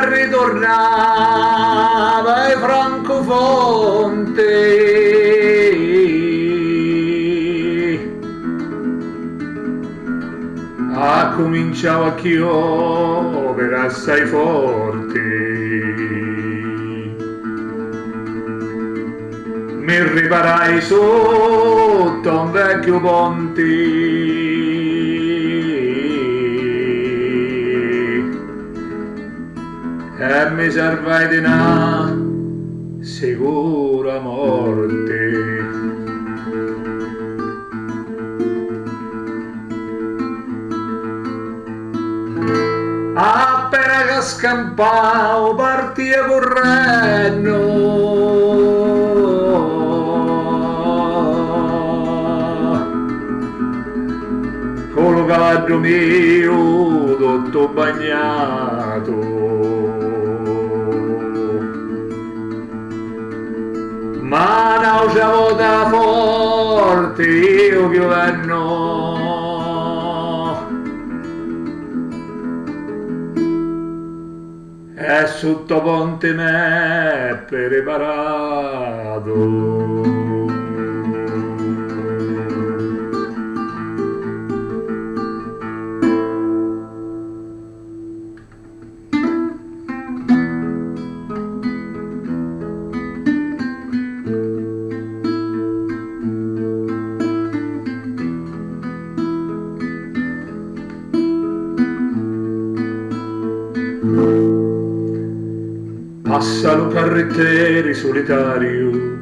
ritornava ai Francofonte, cominciava a piovere assai forte. Mi riparai sotto un vecchio ponte e mi salvai di una sicura morte. Appena che scampavo partia correndo, con lo cavallo mio tutto bagnato, ma nauseavo da forte io piovendo. E sotto ponte me preparato. Passa lo carrettere solitario,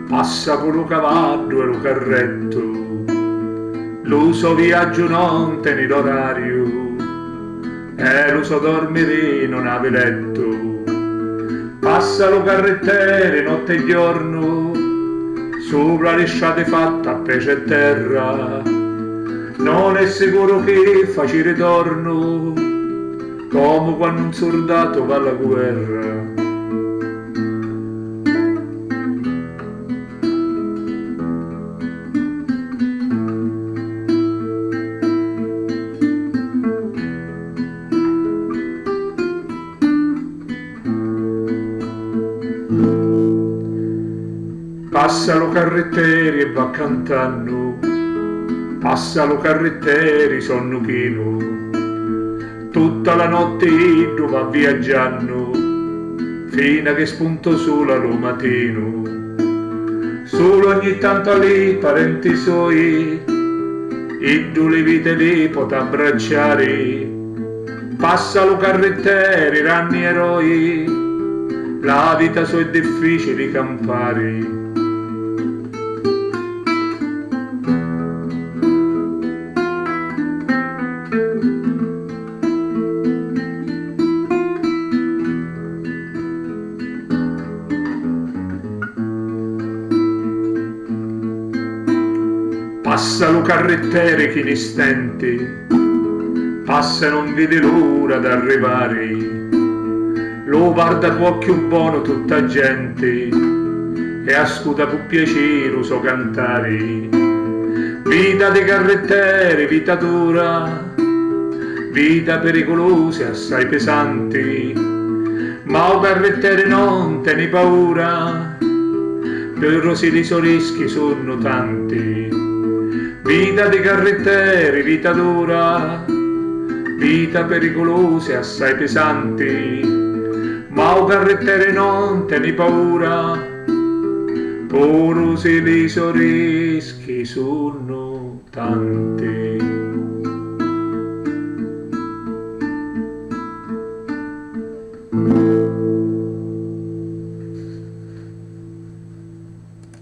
passa con lo cavallo e lo carretto, l'uso viaggio non tiene l'orario, e l'uso dormire non ave letto. Passa lo carrettere notte e giorno, sopra le sciate fatte a pece e terra, non è sicuro che facci ritorno, come quando un soldato va alla guerra. Passa lo carrettieri e va cantando, passa lo carrettieri sonno chino, tutta la notte io va viaggiando, fino a che spunto solo al mattino. Solo ogni tanto lì parenti suoi, io le vite lì pot abbracciare. Passa lo carrettieri, ranni eroi, la vita sua è difficile campare. Passa lo carrettere che in istante, passa e non vede l'ora d'arrivare, lo guarda con occhio buono tutta gente e ascolta con piacere lo so cantare. Vita dei carrettere, vita dura, vita pericolosa e assai pesante, ma o carrettere non te ne paura, per sì i rischi sono tanti. Vita dei carrettieri, vita dura, vita pericolosa e assai pesanti, ma o carrettiere non te ne paura, pur se i rischi sono tanti.